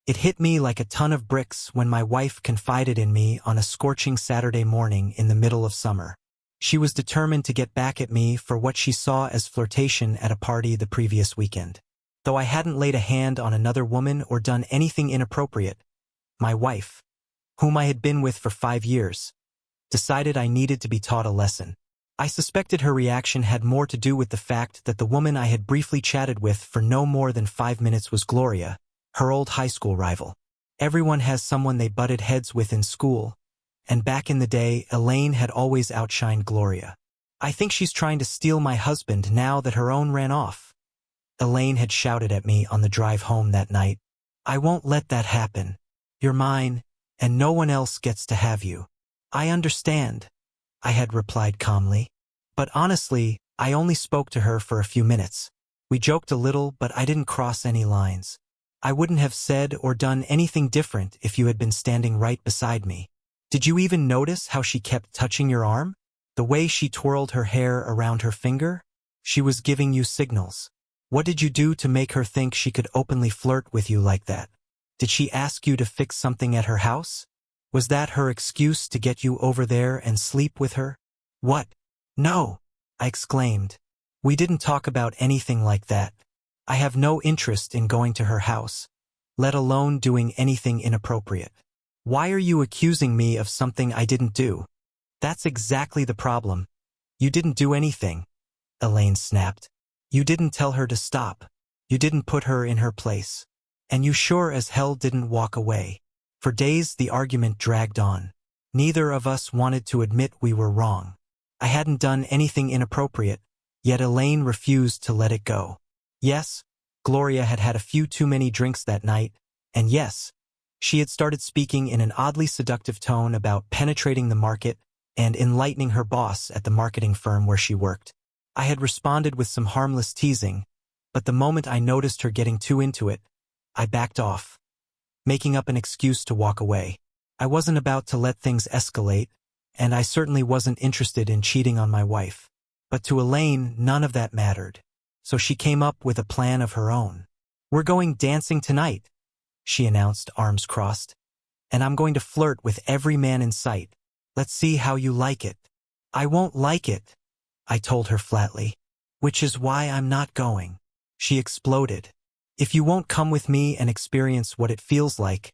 It hit me like a ton of bricks when my wife confided in me on a scorching Saturday morning in the middle of summer. She was determined to get back at me for what she saw as flirtation at a party the previous weekend. Though I hadn't laid a hand on another woman or done anything inappropriate, my wife, whom I had been with for 5 years, decided I needed to be taught a lesson. I suspected her reaction had more to do with the fact that the woman I had briefly chatted with for no more than 5 minutes was Gloria, her old high school rival. Everyone has someone they butted heads with in school, and back in the day, Elaine had always outshined Gloria. I think she's trying to steal my husband now that her own ran off, Elaine had shouted at me on the drive home that night. I won't let that happen. You're mine, and no one else gets to have you. I understand, I had replied calmly. But honestly, I only spoke to her for a few minutes. We joked a little, but I didn't cross any lines. I wouldn't have said or done anything different if you had been standing right beside me. Did you even notice how she kept touching your arm? The way she twirled her hair around her finger? She was giving you signals. What did you do to make her think she could openly flirt with you like that? Did she ask you to fix something at her house? Was that her excuse to get you over there and sleep with her? What? No, I exclaimed. We didn't talk about anything like that. I have no interest in going to her house, let alone doing anything inappropriate. Why are you accusing me of something I didn't do? That's exactly the problem. You didn't do anything, Elaine snapped. You didn't tell her to stop. You didn't put her in her place. And you sure as hell didn't walk away. For days the argument dragged on. Neither of us wanted to admit we were wrong. I hadn't done anything inappropriate, yet Elaine refused to let it go. Yes, Gloria had had a few too many drinks that night, and yes, she had started speaking in an oddly seductive tone about penetrating the market and enlightening her boss at the marketing firm where she worked. I had responded with some harmless teasing, but the moment I noticed her getting too into it, I backed off, making up an excuse to walk away. I wasn't about to let things escalate, and I certainly wasn't interested in cheating on my wife. But to Elaine, none of that mattered. So she came up with a plan of her own. We're going dancing tonight, she announced, arms crossed. And I'm going to flirt with every man in sight. Let's see how you like it. I won't like it, I told her flatly. Which is why I'm not going. She exploded. If you won't come with me and experience what it feels like,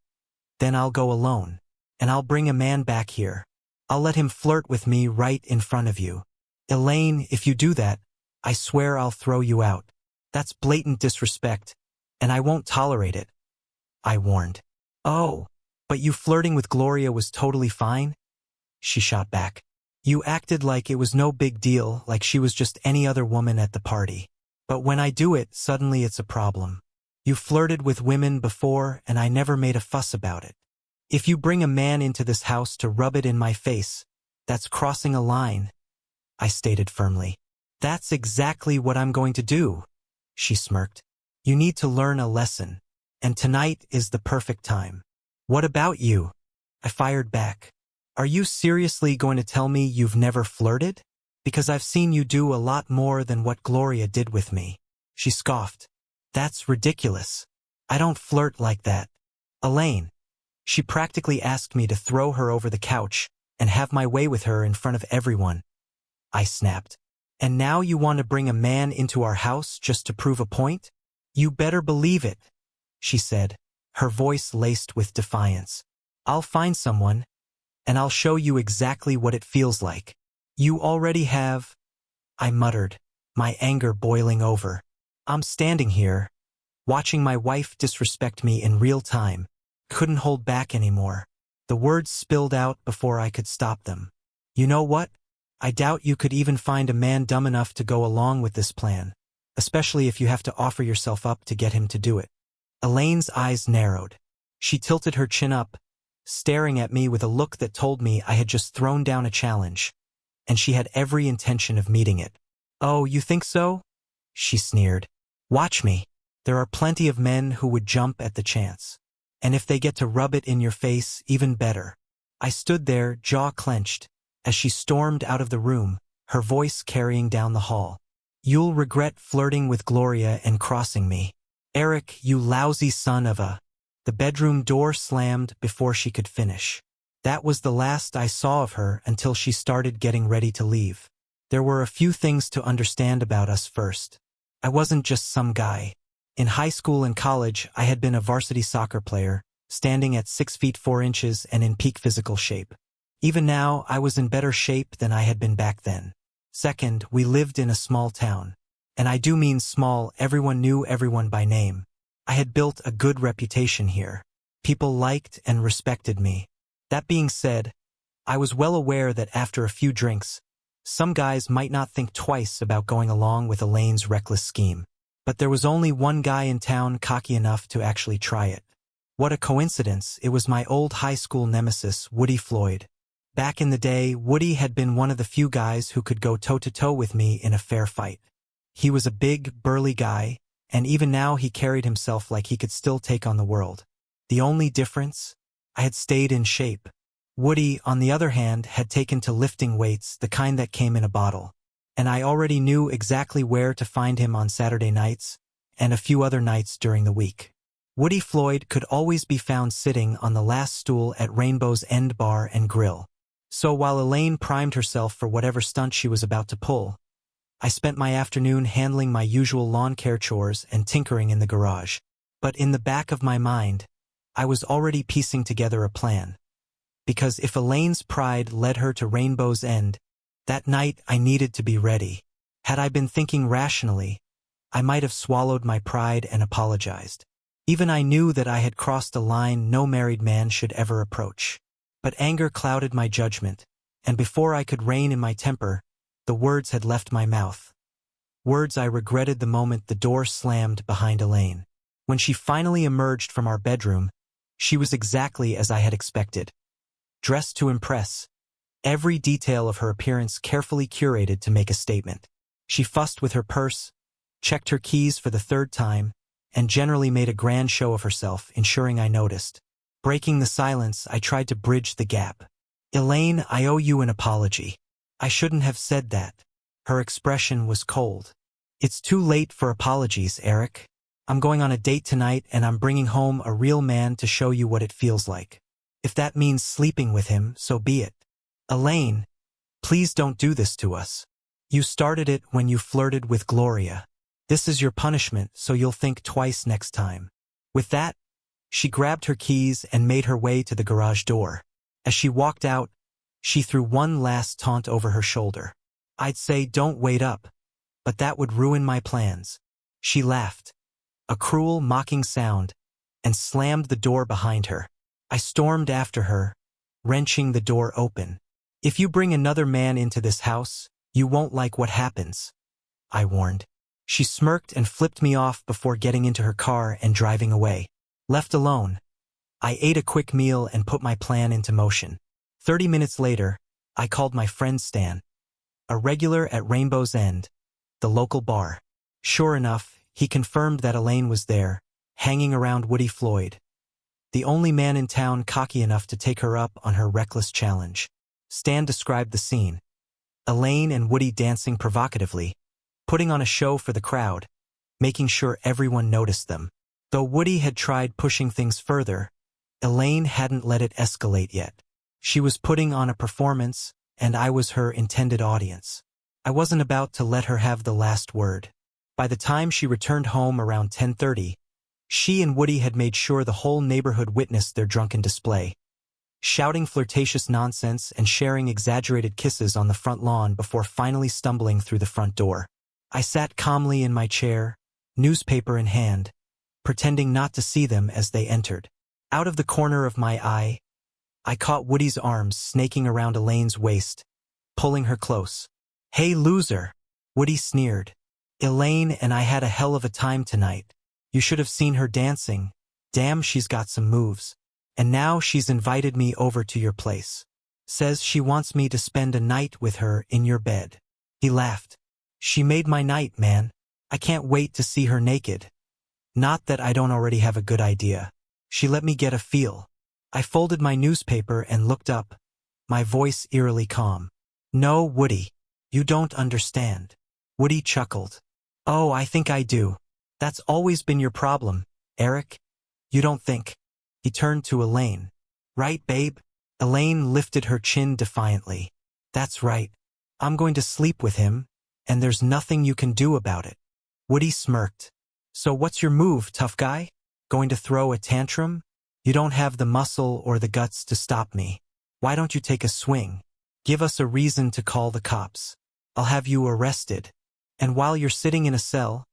then I'll go alone. And I'll bring a man back here. I'll let him flirt with me right in front of you. Elaine, if you do that, I swear I'll throw you out. That's blatant disrespect, and I won't tolerate it, I warned. Oh, but you flirting with Gloria was totally fine? She shot back. You acted like it was no big deal, like she was just any other woman at the party. But when I do it, suddenly it's a problem. You flirted with women before, and I never made a fuss about it. If you bring a man into this house to rub it in my face, that's crossing a line, I stated firmly. That's exactly what I'm going to do, she smirked. You need to learn a lesson, and tonight is the perfect time. What about you? I fired back. Are you seriously going to tell me you've never flirted? Because I've seen you do a lot more than what Gloria did with me. She scoffed. That's ridiculous. I don't flirt like that. Elaine. She practically asked me to throw her over the couch and have my way with her in front of everyone. I snapped. And now you want to bring a man into our house just to prove a point? You better believe it, she said, her voice laced with defiance. I'll find someone, and I'll show you exactly what it feels like. You already have, I muttered, my anger boiling over. I'm standing here, watching my wife disrespect me in real time. Couldn't hold back anymore. The words spilled out before I could stop them. You know what? I doubt you could even find a man dumb enough to go along with this plan, especially if you have to offer yourself up to get him to do it. Elaine's eyes narrowed. She tilted her chin up, staring at me with a look that told me I had just thrown down a challenge, and she had every intention of meeting it. Oh, you think so? She sneered. Watch me. There are plenty of men who would jump at the chance. And if they get to rub it in your face, even better. I stood there, jaw clenched, as she stormed out of the room, her voice carrying down the hall. You'll regret flirting with Gloria and crossing me. Eric, you lousy son of a... The bedroom door slammed before she could finish. That was the last I saw of her until she started getting ready to leave. There were a few things to understand about us first. I wasn't just some guy. In high school and college, I had been a varsity soccer player, standing at 6 feet 4 inches and in peak physical shape. Even now, I was in better shape than I had been back then. Second, we lived in a small town. And I do mean small, everyone knew everyone by name. I had built a good reputation here. People liked and respected me. That being said, I was well aware that after a few drinks, some guys might not think twice about going along with Elaine's reckless scheme. But there was only one guy in town cocky enough to actually try it. What a coincidence, it was my old high school nemesis, Woody Floyd. Back in the day, Woody had been one of the few guys who could go toe-to-toe with me in a fair fight. He was a big, burly guy, and even now he carried himself like he could still take on the world. The only difference? I had stayed in shape. Woody, on the other hand, had taken to lifting weights, the kind that came in a bottle. And I already knew exactly where to find him on Saturday nights, and a few other nights during the week. Woody Floyd could always be found sitting on the last stool at Rainbow's End Bar and Grill. So while Elaine primed herself for whatever stunt she was about to pull, I spent my afternoon handling my usual lawn care chores and tinkering in the garage. But in the back of my mind, I was already piecing together a plan. Because if Elaine's pride led her to Rainbow's End, that night I needed to be ready. Had I been thinking rationally, I might have swallowed my pride and apologized. Even I knew that I had crossed a line no married man should ever approach. But anger clouded my judgment, and before I could rein in my temper, the words had left my mouth. Words I regretted the moment the door slammed behind Elaine. When she finally emerged from our bedroom, she was exactly as I had expected. Dressed to impress, every detail of her appearance carefully curated to make a statement. She fussed with her purse, checked her keys for the third time, and generally made a grand show of herself, ensuring I noticed. Breaking the silence, I tried to bridge the gap. Elaine, I owe you an apology. I shouldn't have said that. Her expression was cold. It's too late for apologies, Eric. I'm going on a date tonight and I'm bringing home a real man to show you what it feels like. If that means sleeping with him, so be it. Elaine, please don't do this to us. You started it when you flirted with Gloria. This is your punishment, so you'll think twice next time. With that, she grabbed her keys and made her way to the garage door. As she walked out, she threw one last taunt over her shoulder. I'd say don't wait up, but that would ruin my plans. She laughed, a cruel, mocking sound, and slammed the door behind her. I stormed after her, wrenching the door open. If you bring another man into this house, you won't like what happens, I warned. She smirked and flipped me off before getting into her car and driving away. Left alone, I ate a quick meal and put my plan into motion. 30 minutes later, I called my friend Stan, a regular at Rainbow's End, the local bar. Sure enough, he confirmed that Elaine was there, hanging around Woody Floyd, the only man in town cocky enough to take her up on her reckless challenge. Stan described the scene. Elaine and Woody dancing provocatively, putting on a show for the crowd, making sure everyone noticed them. Though Woody had tried pushing things further, Elaine hadn't let it escalate yet. She was putting on a performance, and I was her intended audience. I wasn't about to let her have the last word. By the time she returned home around 10:30, she and Woody had made sure the whole neighborhood witnessed their drunken display, shouting flirtatious nonsense and sharing exaggerated kisses on the front lawn before finally stumbling through the front door. I sat calmly in my chair, newspaper in hand, pretending not to see them as they entered. Out of the corner of my eye, I caught Woody's arms snaking around Elaine's waist, pulling her close. Hey, loser, Woody sneered. Elaine and I had a hell of a time tonight. You should have seen her dancing. Damn, she's got some moves. And now she's invited me over to your place. Says she wants me to spend a night with her in your bed. He laughed. She made my night, man. I can't wait to see her naked. Not that I don't already have a good idea. She let me get a feel. I folded my newspaper and looked up, my voice eerily calm. No, Woody, you don't understand. Woody chuckled. Oh, I think I do. That's always been your problem, Eric. You don't think. He turned to Elaine. Right, babe? Elaine lifted her chin defiantly. That's right. I'm going to sleep with him, and there's nothing you can do about it. Woody smirked. So what's your move, tough guy? Going to throw a tantrum? You don't have the muscle or the guts to stop me. Why don't you take a swing? Give us a reason to call the cops. I'll have you arrested. And while you're sitting in a cell,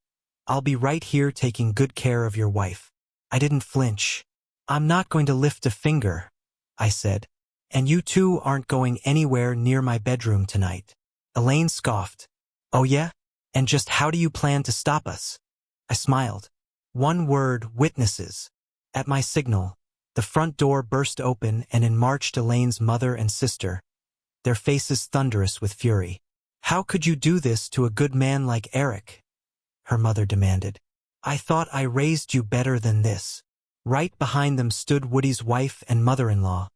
I'll be right here taking good care of your wife. I didn't flinch. I'm not going to lift a finger, I said. And you two aren't going anywhere near my bedroom tonight. Elaine scoffed. Oh yeah? And just how do you plan to stop us? I smiled. One word, witnesses. At my signal, the front door burst open and in marched Elaine's mother and sister, their faces thunderous with fury. How could you do this to a good man like Eric? Her mother demanded. I thought I raised you better than this. Right behind them stood Woody's wife and mother-in-law,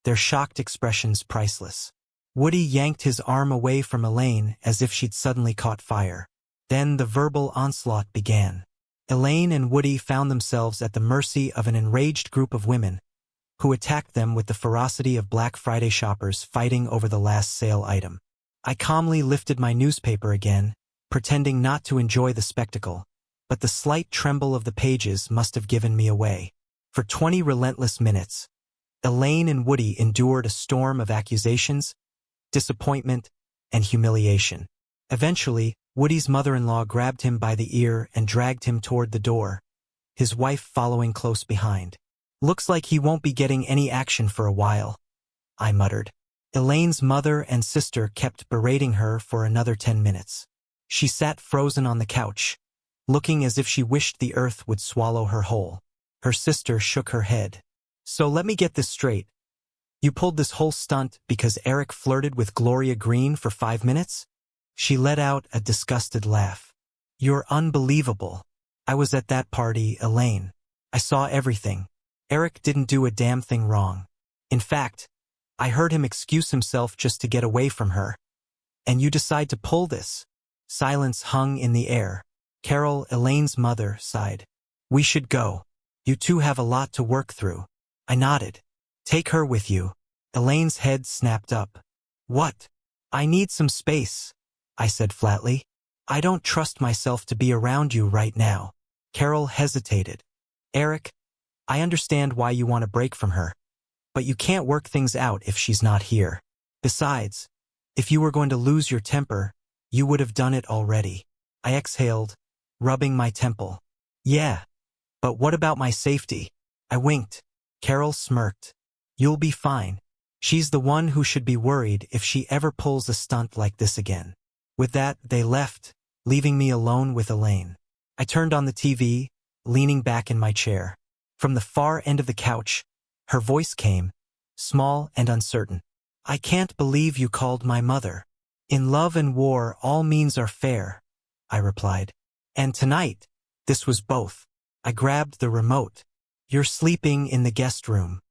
their shocked expressions priceless. Woody yanked his arm away from Elaine as if she'd suddenly caught fire. Then the verbal onslaught began. Elaine and Woody found themselves at the mercy of an enraged group of women who attacked them with the ferocity of Black Friday shoppers fighting over the last sale item. I calmly lifted my newspaper again, pretending not to enjoy the spectacle, but the slight tremble of the pages must have given me away. For 20 relentless minutes, Elaine and Woody endured a storm of accusations, disappointment, and humiliation. Eventually, Woody's mother-in-law grabbed him by the ear and dragged him toward the door, his wife following close behind. Looks like he won't be getting any action for a while, I muttered. Elaine's mother and sister kept berating her for another 10 minutes. She sat frozen on the couch, looking as if she wished the earth would swallow her whole. Her sister shook her head. So let me get this straight. You pulled this whole stunt because Eric flirted with Gloria Green for 5 minutes? She let out a disgusted laugh. You're unbelievable. I was at that party, Elaine. I saw everything. Eric didn't do a damn thing wrong. In fact, I heard him excuse himself just to get away from her. And you decide to pull this? Silence hung in the air. Carol, Elaine's mother, sighed. We should go. You two have a lot to work through. I nodded. Take her with you. Elaine's head snapped up. What? I need some space, I said flatly. I don't trust myself to be around you right now. Carol hesitated. Eric, I understand why you want a break from her, but you can't work things out if she's not here. Besides, if you were going to lose your temper, you would have done it already. I exhaled, rubbing my temple. Yeah, but what about my safety? I winked. Carol smirked. You'll be fine. She's the one who should be worried if she ever pulls a stunt like this again. With that, they left, leaving me alone with Elaine. I turned on the TV, leaning back in my chair. From the far end of the couch, her voice came, small and uncertain. I can't believe you called my mother. In love and war, all means are fair, I replied. And tonight, this was both. I grabbed the remote. You're sleeping in the guest room.